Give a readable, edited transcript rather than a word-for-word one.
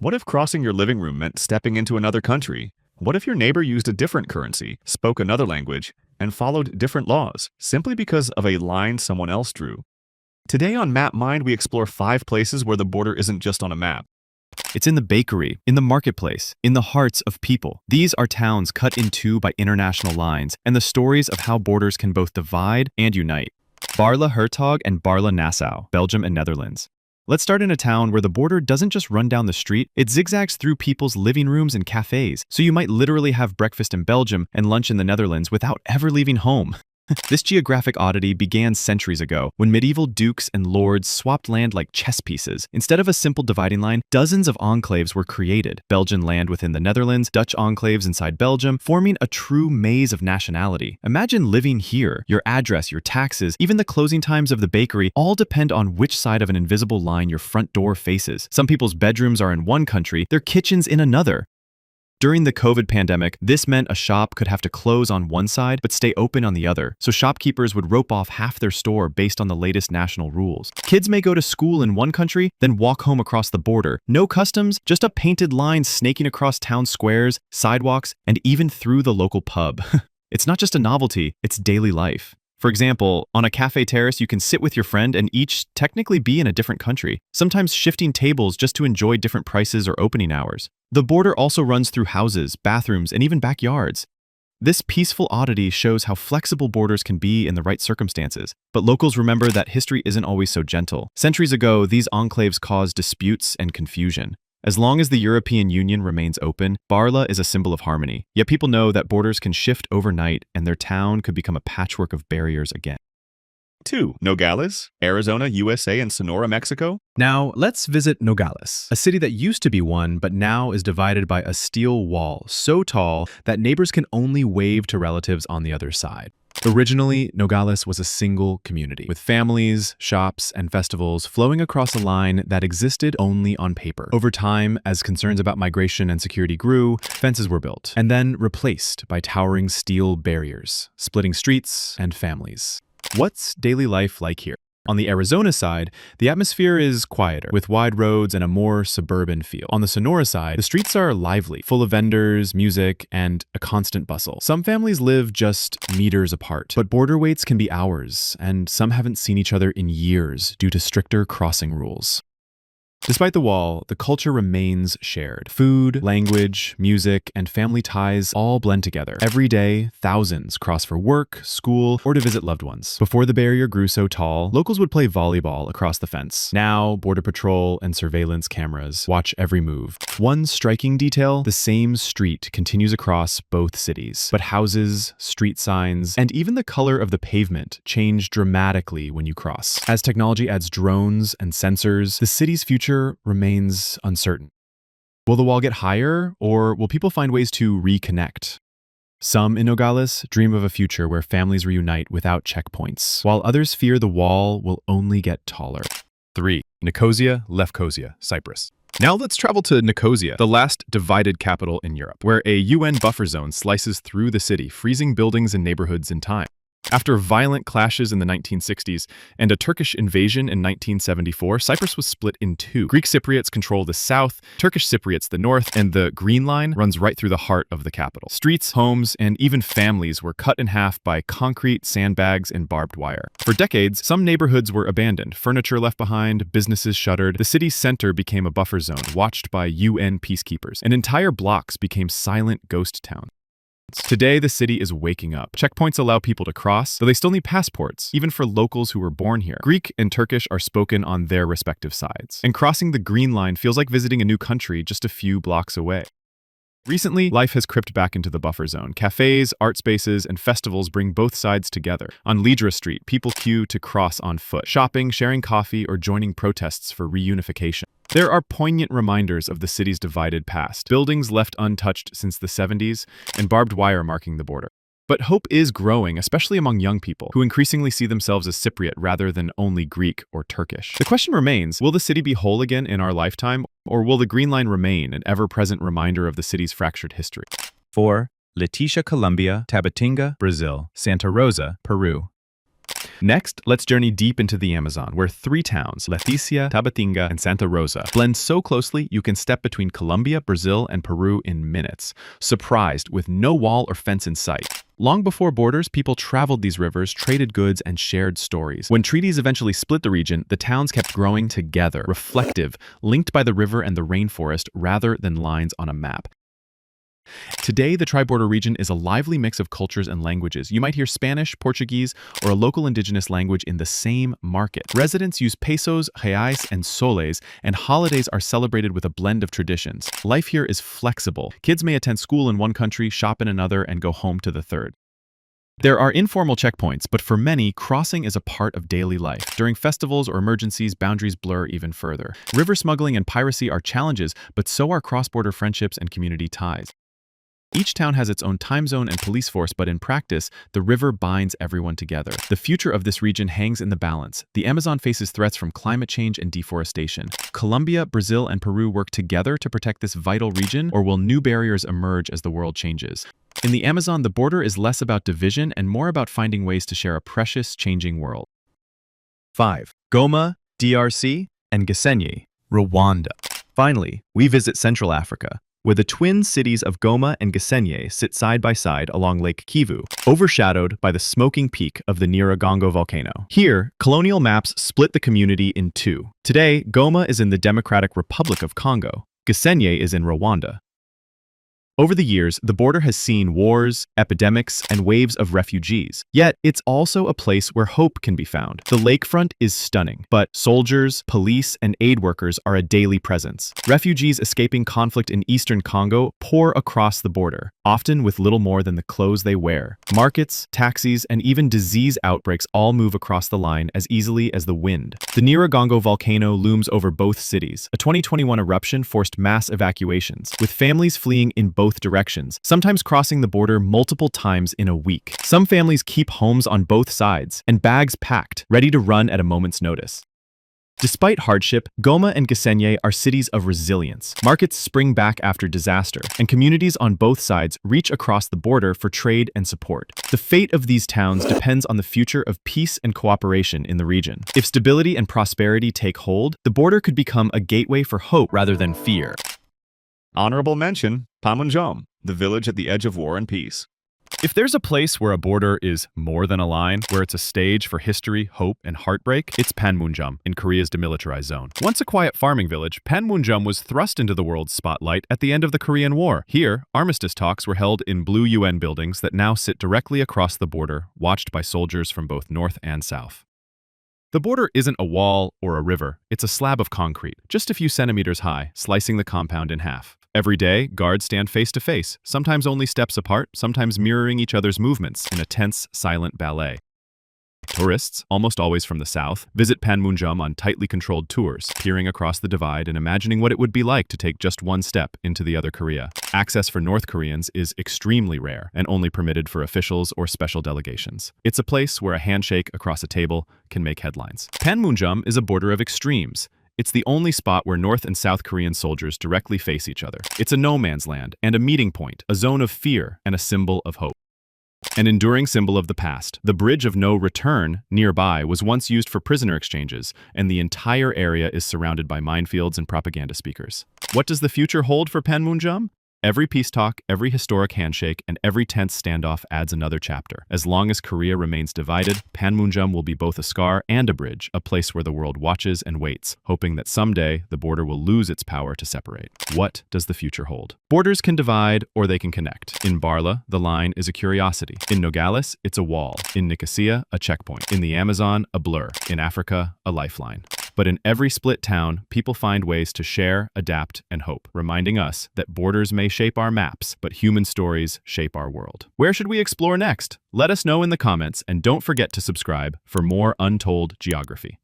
What if crossing your living room meant stepping into another country? What if your neighbor used a different currency, spoke another language, and followed different laws, simply because of a line someone else drew? Today on Map Mind, we explore 5 places where the border isn't just on a map. It's in the bakery, in the marketplace, in the hearts of people. These are towns cut in two by international lines, and the stories of how borders can both divide and unite. Baarle-Hertog and Baarle-Nassau, Belgium and Netherlands. Let's start in a town where the border doesn't just run down the street, it zigzags through people's living rooms and cafes, so you might literally have breakfast in Belgium and lunch in the Netherlands without ever leaving home. This geographic oddity began centuries ago, when medieval dukes and lords swapped land like chess pieces. Instead of a simple dividing line, dozens of enclaves were created. Belgian land within the Netherlands, Dutch enclaves inside Belgium, forming a true maze of nationality. Imagine living here. Your address, your taxes, even the closing times of the bakery all depend on which side of an invisible line your front door faces. Some people's bedrooms are in one country, their kitchens in another. During the COVID pandemic, this meant a shop could have to close on one side but stay open on the other, so shopkeepers would rope off half their store based on the latest national rules. Kids may go to school in one country, then walk home across the border. No customs, just a painted line snaking across town squares, sidewalks, and even through the local pub. It's not just a novelty, it's daily life. For example, on a cafe terrace, you can sit with your friend and each technically be in a different country, sometimes shifting tables just to enjoy different prices or opening hours. The border also runs through houses, bathrooms, and even backyards. This peaceful oddity shows how flexible borders can be in the right circumstances. But locals remember that history isn't always so gentle. Centuries ago, these enclaves caused disputes and confusion. As long as the European Union remains open, Baarle is a symbol of harmony. Yet people know that borders can shift overnight and their town could become a patchwork of barriers again. 2. Nogales, Arizona, USA, and Sonora, Mexico. Now, let's visit Nogales, a city that used to be one, but now is divided by a steel wall so tall that neighbors can only wave to relatives on the other side. Originally, Nogales was a single community, with families, shops, and festivals flowing across a line that existed only on paper. Over time, as concerns about migration and security grew, fences were built, and then replaced by towering steel barriers, splitting streets and families. What's daily life like here? On the Arizona side, the atmosphere is quieter, with wide roads and a more suburban feel. On the Sonora side, the streets are lively, full of vendors, music, and a constant bustle. Some families live just meters apart, but border waits can be hours, and some haven't seen each other in years due to stricter crossing rules. Despite the wall, the culture remains shared. Food, language, music, and family ties all blend together. Every day, thousands cross for work, school, or to visit loved ones. Before the barrier grew so tall, locals would play volleyball across the fence. Now, border patrol and surveillance cameras watch every move. One striking detail, the same street continues across both cities, but houses, street signs, and even the color of the pavement change dramatically when you cross. As technology adds drones and sensors, the city's future remains uncertain. Will the wall get higher, or will people find ways to reconnect? Some in Nogales dream of a future where families reunite without checkpoints, while others fear the wall will only get taller. 3. Nicosia, Lefkosia, Cyprus. Now let's travel to Nicosia, the last divided capital in Europe, where a UN buffer zone slices through the city, freezing buildings and neighborhoods in time. After violent clashes in the 1960s and a Turkish invasion in 1974, Cyprus was split in two. Greek Cypriots control the south, Turkish Cypriots the north, and the Green Line runs right through the heart of the capital. Streets, homes, and even families were cut in half by concrete, sandbags, and barbed wire. For decades, some neighborhoods were abandoned, furniture left behind, businesses shuttered. The city's center became a buffer zone, watched by UN peacekeepers, and entire blocks became silent ghost towns. Today, the city is waking up. Checkpoints allow people to cross, though they still need passports, even for locals who were born here. Greek and Turkish are spoken on their respective sides, and crossing the Green Line feels like visiting a new country just a few blocks away. Recently, life has crept back into the buffer zone. Cafes, art spaces, and festivals bring both sides together. On Lidra Street, people queue to cross on foot, shopping, sharing coffee, or joining protests for reunification. There are poignant reminders of the city's divided past, buildings left untouched since the 70s, and barbed wire marking the border. But hope is growing, especially among young people, who increasingly see themselves as Cypriot rather than only Greek or Turkish. The question remains, will the city be whole again in our lifetime, or will the Green Line remain an ever-present reminder of the city's fractured history? 4. Leticia, Colombia, Tabatinga, Brazil, Santa Rosa, Peru. Next, let's journey deep into the Amazon, where 3 towns, Leticia, Tabatinga, and Santa Rosa, blend so closely you can step between Colombia, Brazil, and Peru in minutes, surprised with no wall or fence in sight. Long before borders, people traveled these rivers, traded goods, and shared stories. When treaties eventually split the region, the towns kept growing together, reflective, linked by the river and the rainforest rather than lines on a map. Today, the tri-border region is a lively mix of cultures and languages. You might hear Spanish, Portuguese, or a local indigenous language in the same market. Residents use pesos, reais, and soles, and holidays are celebrated with a blend of traditions. Life here is flexible. Kids may attend school in one country, shop in another, and go home to the third. There are informal checkpoints, but for many, crossing is a part of daily life. During festivals or emergencies, boundaries blur even further. River smuggling and piracy are challenges, but so are cross-border friendships and community ties. Each town has its own time zone and police force, but in practice, the river binds everyone together. The future of this region hangs in the balance. The Amazon faces threats from climate change and deforestation. Colombia, Brazil, and Peru work together to protect this vital region, or will new barriers emerge as the world changes? In the Amazon, the border is less about division and more about finding ways to share a precious, changing world. 5. Goma, DRC, and Gisenyi, Rwanda. Finally, we visit Central Africa, where the twin cities of Goma and Gisenyi sit side by side along Lake Kivu, overshadowed by the smoking peak of the Nyiragongo volcano. Here, colonial maps split the community in two. Today, Goma is in the Democratic Republic of Congo. Gisenyi is in Rwanda. Over the years, the border has seen wars, epidemics, and waves of refugees. Yet, it's also a place where hope can be found. The lakefront is stunning, but soldiers, police, and aid workers are a daily presence. Refugees escaping conflict in eastern Congo pour across the border, often with little more than the clothes they wear. Markets, taxis, and even disease outbreaks all move across the line as easily as the wind. The Nyiragongo volcano looms over both cities. A 2021 eruption forced mass evacuations, with families fleeing in both directions, sometimes crossing the border multiple times in a week. Some families keep homes on both sides and bags packed, ready to run at a moment's notice. Despite hardship, Goma and Gisenyi are cities of resilience. Markets spring back after disaster, and communities on both sides reach across the border for trade and support. The fate of these towns depends on the future of peace and cooperation in the region. If stability and prosperity take hold, the border could become a gateway for hope rather than fear. Honorable mention, Panmunjom, the village at the edge of war and peace. If there's a place where a border is more than a line, where it's a stage for history, hope, and heartbreak, it's Panmunjom, in Korea's demilitarized zone. Once a quiet farming village, Panmunjom was thrust into the world's spotlight at the end of the Korean War. Here, armistice talks were held in blue UN buildings that now sit directly across the border, watched by soldiers from both north and south. The border isn't a wall or a river, it's a slab of concrete, just a few centimeters high, slicing the compound in half. Every day, guards stand face to face, sometimes only steps apart, sometimes mirroring each other's movements in a tense, silent ballet. Tourists, almost always from the south, visit Panmunjom on tightly controlled tours, peering across the divide and imagining what it would be like to take just one step into the other Korea. Access for North Koreans is extremely rare and only permitted for officials or special delegations. It's a place where a handshake across a table can make headlines. Panmunjom is a border of extremes. It's the only spot where North and South Korean soldiers directly face each other. It's a no man's land and a meeting point, a zone of fear and a symbol of hope. An enduring symbol of the past, the Bridge of No Return nearby was once used for prisoner exchanges, and the entire area is surrounded by minefields and propaganda speakers. What does the future hold for Panmunjom? Every peace talk, every historic handshake, and every tense standoff adds another chapter. As long as Korea remains divided, Panmunjom will be both a scar and a bridge, a place where the world watches and waits, hoping that someday the border will lose its power to separate. What does the future hold? Borders can divide or they can connect. In Baarle, the line is a curiosity. In Nogales, it's a wall. In Nicosia, a checkpoint. In the Amazon, a blur. In Africa, a lifeline. But in every split town, people find ways to share, adapt, and hope, reminding us that borders may shape our maps, but human stories shape our world. Where should we explore next? Let us know in the comments, and don't forget to subscribe for more untold geography.